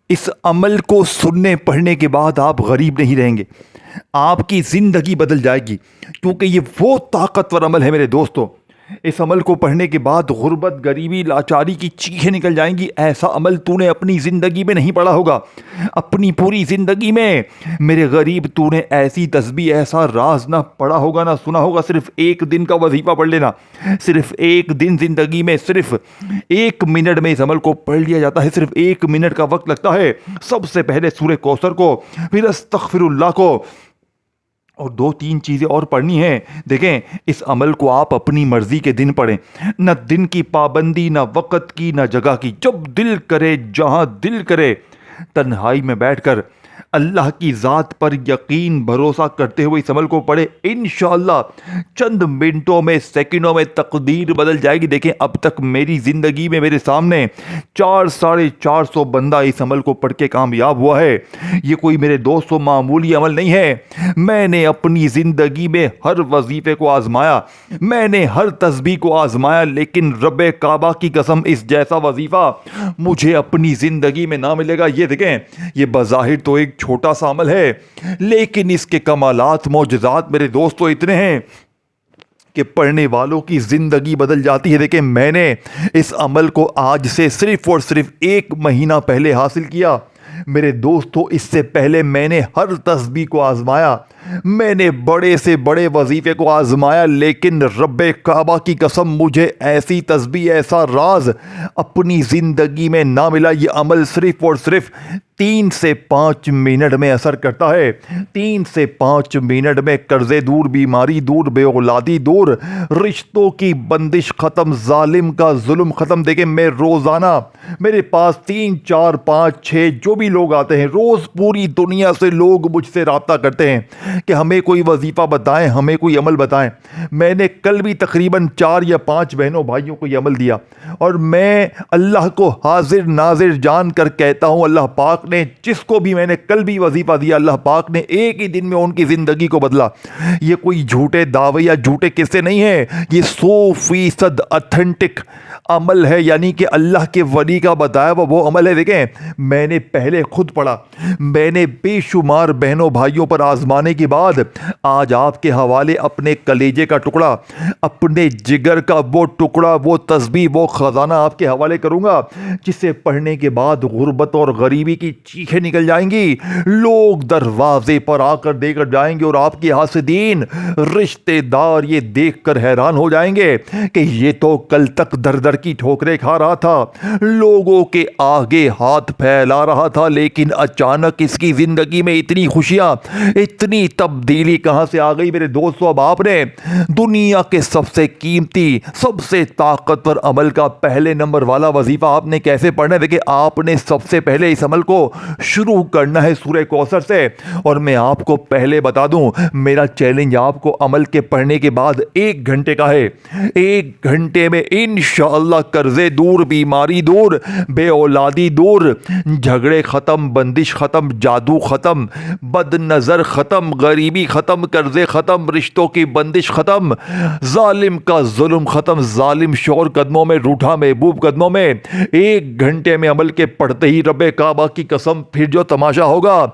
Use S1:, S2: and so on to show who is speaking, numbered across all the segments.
S1: اس عمل کو سننے پڑھنے کے بعد آپ غریب نہیں رہیں گے، آپ کی زندگی بدل جائے گی، کیونکہ یہ وہ طاقتور عمل ہے میرے دوستو۔ اس عمل کو پڑھنے کے بعد غربت، غریبی، لاچاری کی چیخیں نکل جائیں گی۔ ایسا عمل تو نے اپنی زندگی میں نہیں پڑھا ہوگا، اپنی پوری زندگی میں میرے غریب تو نے ایسی تسبیح، ایسا راز نہ پڑھا ہوگا، نہ سنا ہوگا۔ صرف ایک دن کا وظیفہ پڑھ لینا، صرف ایک دن زندگی میں صرف 1 منٹ میں اس عمل کو پڑھ لیا جاتا ہے۔ صرف 1 منٹ کا وقت لگتا ہے۔ سب سے پہلے سورہ کوثر کو، پھر استغفر اللہ کو، اور 2-3 چیزیں اور پڑھنی ہیں۔ دیکھیں، اس عمل کو آپ اپنی مرضی کے دن پڑھیں، نہ دن کی پابندی، نہ وقت کی، نہ جگہ کی، جب دل کرے، جہاں دل کرے، تنہائی میں بیٹھ کر اللہ کی ذات پر یقین بھروسہ کرتے ہوئے اس عمل کو پڑھے۔ انشاءاللہ چند منٹوں میں، سیکنڈوں میں تقدیر بدل جائے گی۔ دیکھیں، اب تک میری زندگی میں میرے سامنے 400-450 بندہ اس عمل کو پڑھ کے کامیاب ہوا ہے۔ یہ کوئی میرے دوستوں معمولی عمل نہیں ہے۔ میں نے اپنی زندگی میں ہر وظیفے کو آزمایا، میں نے ہر تسبیح کو آزمایا، لیکن رب کعبہ کی قسم اس جیسا وظیفہ مجھے اپنی زندگی میں نہ ملے گا۔ یہ دیکھیں، یہ بظاہر تو ایک چھوٹا سا عمل ہے، لیکن اس کے کمالات، معجزات میرے دوستو اتنے ہیں کہ پڑھنے والوں کی زندگی بدل جاتی ہے۔ دیکھیں، میں نے اس عمل کو آج سے صرف اور صرف 1 مہینہ پہلے حاصل کیا۔ میرے دوستو، اس سے پہلے میں نے ہر تسبیح کو آزمایا، میں نے بڑے سے بڑے وظیفے کو آزمایا، لیکن رب کعبہ کی قسم مجھے ایسی تسبیح، ایسا راز اپنی زندگی میں نہ ملا۔ یہ عمل صرف اور صرف 3 سے 5 منٹ میں اثر کرتا ہے۔ 3 سے 5 منٹ میں قرضے دور، بیماری دور، بے اولادی دور، رشتوں کی بندش ختم، ظالم کا ظلم ختم۔ دیکھیں، میں روزانہ میرے پاس 3 4 5 6 جو بھی لوگ آتے ہیں، روز پوری دنیا سے لوگ مجھ سے رابطہ کرتے ہیں کہ ہمیں کوئی وظیفہ بتائیں، ہمیں کوئی عمل بتائیں۔ میں نے کل بھی تقریباً 4 یا 5 بہنوں بھائیوں کو یہ عمل دیا، اور میں اللہ کو حاضر ناظر جان کر کہتا ہوں، اللہ پاک نے جس کو بھی میں نے کل بھی وظیفہ دیا، اللہ پاک نے ایک ہی دن میں ان کی زندگی کو بدلا۔ یہ کوئی جھوٹے دعوے یا جھوٹے قصے نہیں ہیں، یہ 100% اتھینٹک عمل ہے، یعنی کہ اللہ کے ولی کا بتایا وہ عمل ہے۔ دیکھیں، میں نے پہلے خود پڑھا، میں نے بے شمار بہنوں بھائیوں پر آزمانے کے بعد آج آپ کے حوالے اپنے کلیجے کا ٹکڑا، اپنے جگر کا وہ ٹکڑا، وہ تسبیح، وہ خزانہ آپ کے حوالے کروں گا، جسے پڑھنے کے بعد غربت اور غریبی کی چیخیں نکل جائیں گی۔ لوگ دروازے پر آ کر دے کر جائیں گے، اور آپ کے حاسدین، رشتے دار یہ دیکھ کر حیران ہو جائیں گے کہ یہ تو کل تک در در کی ٹھوکریں کھا رہا تھا، لوگوں کے آگے ہاتھ پھیلا رہا تھا، لیکن اچانک اس کی زندگی میں اتنی خوشیاں، اتنی تبدیلی کہاں سے آ گئی میرے دوستو۔ اب آپ نے دنیا کے سب سے قیمتی، سب سے طاقتور عمل کا پہلے نمبر والا وظیفہ آپ نے کیسے پڑھنا ہے؟ دیکھیں، آپ نے سب سے پہلے اس عمل کو شروع کرنا ہے سورہ کوثر سے، اور میں آپ کو پہلے بتا دوں، میرا چیلنج آپ کو عمل کے پڑھنے کے بعد 1 گھنٹے کا ہے۔ 1 گھنٹے میں انشاءاللہ قرضے دور، بیماری دور، بے اولادی دور، جھگڑے ختم، بندش ختم، جادو ختم، بد نظر ختم، غریبی ختم، قرضے ختم، رشتوں کی بندش ختم، ظالم کا ظلم ختم، ظالم شوہر قدموں میں، روٹھا محبوب قدموں میں۔ 1 گھنٹے میں عمل کے پڑھتے ہی رب کعبہ کی قسم پھر جو تماشا ہوگا،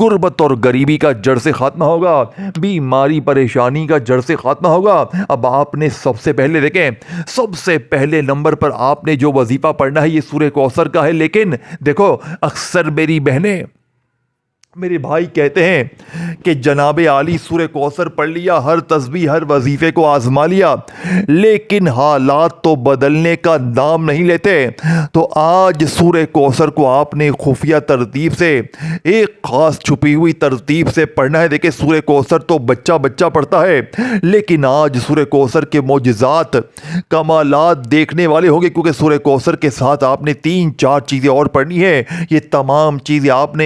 S1: غربت اور غریبی کا جڑ سے خاتمہ ہوگا، بیماری پریشانی کا جڑ سے خاتمہ ہوگا۔ اب آپ نے سب سے پہلے، دیکھیں، سب سے پہلے نمبر پر آپ نے جو وظیفہ پڑھنا ہے یہ سورہ کوثر کا ہے، لیکن دیکھو، اکثر میری بہنیں، میرے بھائی کہتے ہیں کہ جناب عالی سورہ کوثر پڑھ لیا، ہر تسبیح، ہر وظیفے کو آزما لیا، لیکن حالات تو بدلنے کا نام نہیں لیتے۔ تو آج سورہ کوثر کو آپ نے خفیہ ترتیب سے، ایک خاص چھپی ہوئی ترتیب سے پڑھنا ہے۔ دیکھیں، سورہ کوثر تو بچہ بچہ پڑھتا ہے، لیکن آج سورہ کوثر کے معجزات، کمالات دیکھنے والے ہوں گے، کیونکہ سورہ کوثر کے ساتھ آپ نے 3 4 چیزیں اور پڑھنی ہے۔ یہ تمام چیزیں آپ نے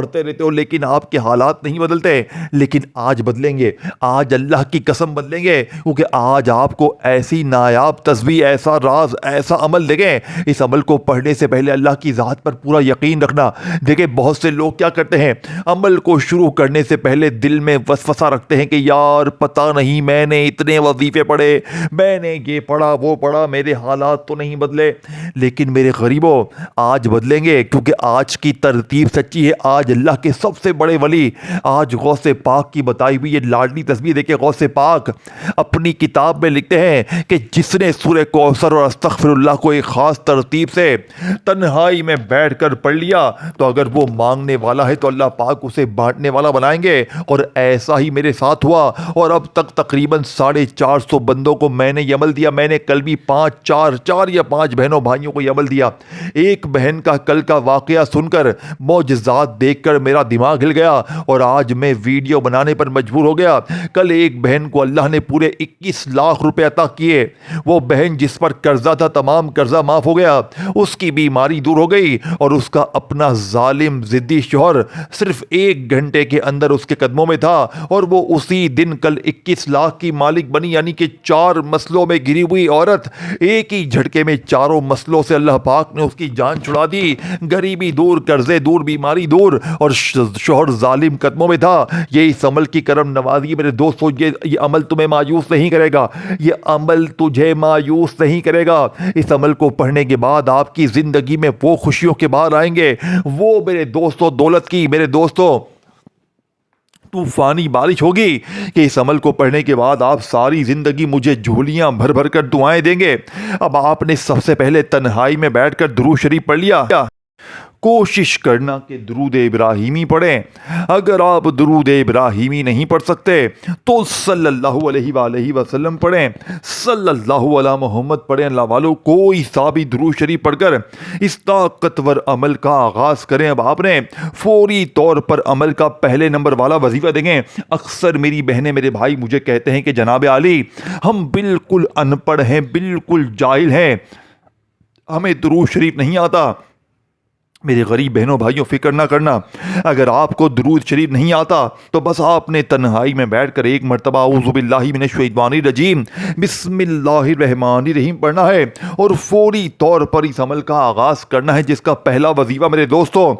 S1: پڑھتے رہتے ہو لیکن آپ کے حالات نہیں بدلتے، لیکن آج بدلیں گے، آج اللہ کی قسم بدلیں گے، کیونکہ آج آپ کو ایسی نایاب تسبیح، ایسا راز، ایسا عمل دیکھیں۔ اس عمل کو پڑھنے سے پہلے اللہ کی ذات پر پورا یقین رکھنا۔ دیکھیں بہت سے لوگ کیا کرتے ہیں، عمل کو شروع کرنے سے پہلے دل میں وسوسہ رکھتے ہیں کہ یار پتہ نہیں میں نے اتنے وظیفے پڑھے، میں نے یہ پڑھا وہ پڑھا، میرے حالات تو نہیں بدلے۔ لیکن میرے غریبوں آج بدلیں گے، کیونکہ آج کی ترتیب سچی ہے۔ آج اللہ کے سب سے بڑے ولی، آج غوث پاک کی بتائی ہوئی یہ لاڈلی تسبیح دیکھیں۔ غوث پاک اپنی کتاب میں لکھتے ہیں کہ جس نے سورہ کوثر اور استغفر اللہ کو ایک خاص ترتیب سے تنہائی میں بیٹھ کر پڑھ لیا تو اگر وہ مانگنے والا ہے تو اللہ پاک اسے بانٹنے والا بنائیں گے۔ اور ایسا ہی میرے ساتھ ہوا، اور اب تک تقریباً 450 بندوں کو میں نے یہ عمل دیا۔ میں نے کل بھی 4 یا 5 بہنوں بھائیوں کو یہ عمل دیا۔ ایک بہن کا کل کا واقعہ سن کر، معجزات دیکھ کر میرا دماغ ہل گیا اور آج میں ویڈیو بنانے پر مجبور ہو گیا۔ کل ایک بہن کو اللہ نے پورے 21 لاکھ روپے عطا کیے۔ وہ بہن جس پر قرضہ تھا تمام قرضہ معاف ہو گیا، اس کی بیماری دور ہو گئی، اور اس کا اپنا ظالم ضدی شوہر صرف 1 گھنٹے کے اندر اس کے قدموں میں تھا، اور وہ اسی دن کل 21 لاکھ کی مالک بنی۔ یعنی کہ 4 مسئلوں میں گری ہوئی عورت ایک ہی جھٹکے میں چاروں مسئلوں سے اللہ پاک نے اس کی جان چھڑا دی۔ غریبی دور، قرضے دور، بیماری دور، اور شوہر ظالم قدموں میں تھا۔ یہ اس عمل کی کرم نوازی میرے دوستو، یہ عمل تمہیں مایوس نہیں کرے گا، یہ عمل تجھے مایوس نہیں کرے گا۔ اس عمل کو پڑھنے کے بعد آپ کی زندگی میں وہ خوشیوں کے بعد آئیں گے، وہ میرے دوستو دولت کی، میرے دوستو طوفانی بارش ہوگی، کہ اس عمل کو پڑھنے کے بعد آپ ساری زندگی مجھے جھولیاں بھر بھر کر دعائیں دیں گے۔ اب آپ نے سب سے پہلے تنہائی میں بیٹھ کر درود شریف پڑھ لیا، کوشش کرنا کہ درود ابراہیمی پڑھیں۔ اگر آپ درود ابراہیمی نہیں پڑھ سکتے تو صلی اللہ علیہ وآلہ وسلم پڑھیں، صلی اللہ علی محمد پڑھیں۔ اللہ والو کوئی سا بھی درود شریف پڑھ کر اس طاقتور عمل کا آغاز کریں۔ اب آپ نے فوری طور پر عمل کا پہلے نمبر والا وظیفہ دیکھیں۔ اکثر میری بہنیں میرے بھائی مجھے کہتے ہیں کہ جناب عالی ہم بالکل ان پڑھ ہیں، بالکل جاہل ہیں، ہمیں درود شریف نہیں آتا۔ میرے غریب بہنوں بھائیوں فکر نہ کرنا، اگر آپ کو درود شریف نہیں آتا تو بس آپ نے تنہائی میں بیٹھ کر ایک مرتبہ اعوذ باللہ من الشیطان الرجیم بسم اللہ الرحمن الرحیم پڑھنا ہے، اور فوری طور پر اس عمل کا آغاز کرنا ہے، جس کا پہلا وظیفہ میرے دوستو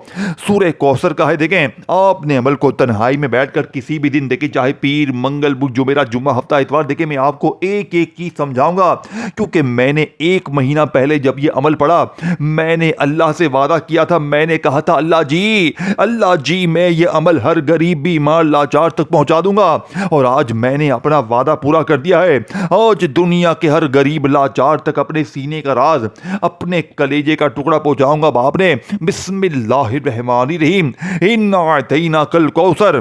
S1: سورہ کوثر کا ہے۔ دیکھیں آپ نے عمل کو تنہائی میں بیٹھ کر کسی بھی دن دیکھیں، چاہے پیر، منگل، بدھ، جمعرات، جمعہ، ہفتہ، اتوار، دیکھیں میں آپ کو ایک ایک چیز سمجھاؤں گا، کیونکہ میں نے 1 مہینہ پہلے جب یہ عمل پڑھا میں نے اللہ سے وعدہ کیا تھا، میں نے کہا تھا اللہ جی میں یہ عمل ہر غریب بیمار لاچار تک پہنچا دوں گا، اور آج میں نے اپنا وعدہ پورا کر دیا ہے۔ آج دنیا کے ہر غریب لاچار تک اپنے سینے کا راز، اپنے کلیجے کا ٹکڑا پہنچاؤں گا۔ باپ نے بسم اللہ الرحمن الرحیم انا اعطیناک الکوثر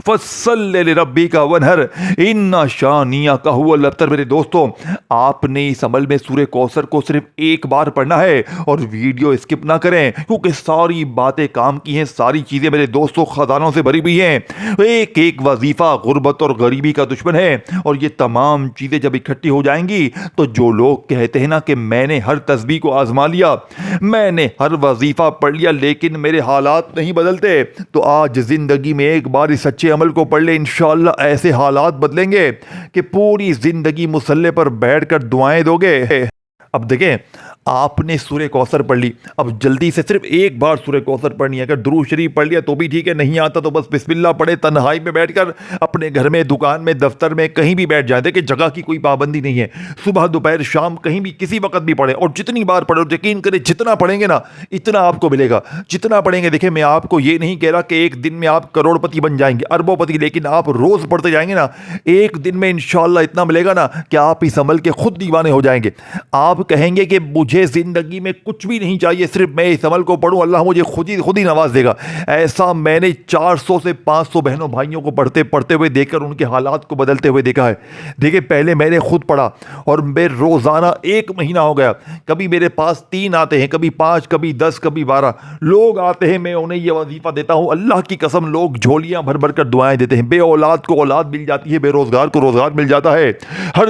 S1: فصل لربک وانحر ان شانئک هو الابتر۔ میرے دوستو آپ نے اس عمل میں سورہ کوثر کو صرف 1 بار پڑھنا ہے، اور ویڈیو اسکپ نہ کریں، کیونکہ ساری باتیں کام کی ہیں، ساری چیزیں میرے دوستو خزانوں سے بھری ہوئی ہیں۔ ایک ایک وظیفہ غربت اور غریبی کا دشمن ہے، اور یہ تمام چیزیں جب اکٹھی ہو جائیں گی تو جو لوگ کہتے ہیں نا کہ میں نے ہر تسبیح کو آزما لیا، میں نے ہر وظیفہ پڑھ لیا لیکن میرے حالات نہیں بدلتے، تو آج زندگی میں ایک بار اس اچھے عمل کو پڑھ لے، انشاءاللہ ایسے حالات بدلیں گے کہ پوری زندگی مصلی پر بیٹھ کر دعائیں دو گے۔ اب دیکھیں آپ نے سورہ کوثر پڑھ لی، اب جلدی سے صرف 1 بار سورہ کوثر پڑھنی ہے۔ اگر درود شریف پڑھ لیا تو بھی ٹھیک ہے، نہیں آتا تو بس بسم اللہ پڑھے، تنہائی میں بیٹھ کر اپنے گھر میں، دکان میں، دفتر میں، کہیں بھی بیٹھ جائیں۔ دیکھیں جگہ کی کوئی پابندی نہیں ہے، صبح دوپہر شام کہیں بھی کسی وقت بھی پڑھیں، اور جتنی بار پڑھیں، اور یقین کریں جتنا پڑھیں گے نا اتنا آپ کو ملے گا، جتنا پڑھیں گے۔ دیکھیں میں آپ کو یہ نہیں کہہ رہا کہ ایک دن میں آپ کروڑ پتی بن جائیں گے، اربوں پتی، لیکن آپ روز پڑھتے جائیں گے نا، ایک دن میں انشاءاللہ اتنا ملے گا نا کہ آپ اس عمل کے خود دیوانے ہو جائیں گے۔ آپ کہیں گے کہ مجھے زندگی میں کچھ بھی نہیں چاہیے، صرف میں اس عمل کو پڑھوں، اللہ مجھے خود ہی نواز دے گا۔ ایسا میں نے 400 سے 500 بہنوں بھائیوں کو پڑھتے ہوئے دیکھ کر ان کے حالات کو بدلتے ہوئے دیکھا ہے۔ دیکھیں پہلے میں نے خود پڑھا، اور میں روزانہ 1 مہینہ ہو گیا، کبھی میرے پاس 3 آتے ہیں، کبھی 5، کبھی 10، کبھی 12 لوگ آتے ہیں، میں انہیں یہ وظیفہ دیتا ہوں۔ اللہ کی قسم لوگ جھولیاں بھر بھر کر دعائیں دیتے ہیں، بے اولاد کو اولاد مل جاتی ہے، بے روزگار کو روزگار مل جاتا ہے، ہر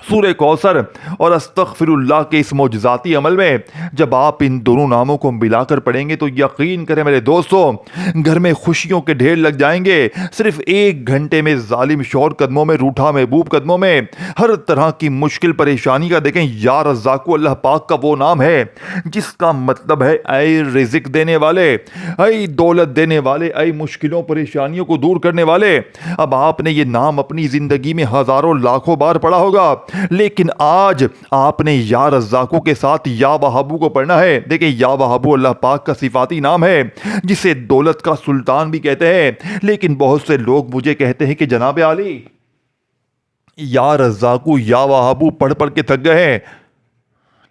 S1: سورہ کوثر اور استغفراللہ کے اس معجزاتی عمل میں جب آپ ان دونوں ناموں کو ملا کر پڑھیں گے تو یقین کریں میرے دوستو، گھر میں خوشیوں کے ڈھیر لگ جائیں گے۔ صرف 1 گھنٹے میں ظالم شوہر قدموں میں، روٹھا محبوب قدموں میں، ہر طرح کی مشکل پریشانی کا دیکھیں یا رزاق اللہ پاک کا وہ نام ہے جس کا مطلب ہے اے رزق دینے والے، اے دولت دینے والے، اے مشکلوں پریشانیوں کو دور کرنے والے۔ اب آپ نے یہ نام اپنی زندگی میں ہزاروں لاکھوں بار پڑھا ہوگا، لیکن آج آپ نے یا رزاقو کے ساتھ یا وہابو کو پڑھنا ہے۔ دیکھیں یا وہابو اللہ پاک کا صفاتی نام ہے جسے دولت کا سلطان بھی کہتے ہیں، لیکن بہت سے لوگ مجھے کہتے ہیں کہ جناب عالی یا رزاقو یا وہابو پڑھ پڑھ کے تھک گئے ہیں،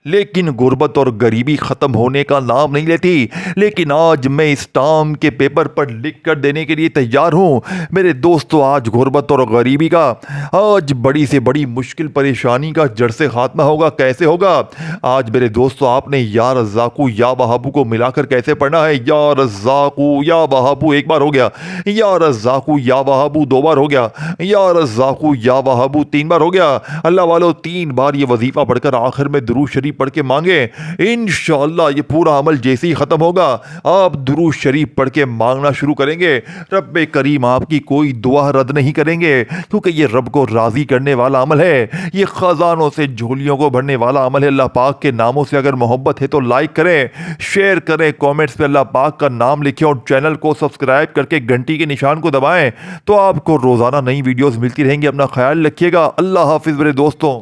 S1: لیکن غربت اور غریبی ختم ہونے کا نام نہیں لیتی۔ لیکن آج میں اس ٹام کے پیپر پر لکھ کر دینے کے لیے تیار ہوں میرے دوستو، آج غربت اور غریبی کا، آج بڑی سے بڑی مشکل پریشانی کا جڑ سے خاتمہ ہوگا۔ کیسے ہوگا؟ آج میرے دوستو آپ نے یا رزاقو یا وہابو کو ملا کر کیسے پڑھنا ہے؟ یا رزاقو یا وہابو 1 بار ہو گیا، یا رزاقو یا وہابو 2 بار ہو گیا، یا رزاقو یا وہابو 3 بار ہو گیا۔ اللہ والو 3 بار یہ وظیفہ پڑھ کر آخر میں درود شریف پڑھ کے مانگے، انشاءاللہ یہ پورا عمل جیسے ہی ختم ہوگا آپ درود شریف پڑھ کے مانگنا شروع کریں گے، رب کریم آپ کی کوئی دعا رد نہیں کریں گے، کیونکہ یہ رب کو راضی کرنے والا عمل ہے، یہ خزانوں سے جھولیوں کو بھرنے والا عمل ہے۔ اللہ پاک کے ناموں سے اگر محبت ہے تو لائک کریں، شیئر کریں، کومنٹس پہ اللہ پاک کا نام لکھیں اور چینل کو سبسکرائب کر کے گھنٹی کے نشان کو دبائیں تو آپ کو روزانہ نئی ویڈیوز ملتی رہیں گی۔ اپنا خیال رکھیے گا، اللہ حافظ میرے دوستوں۔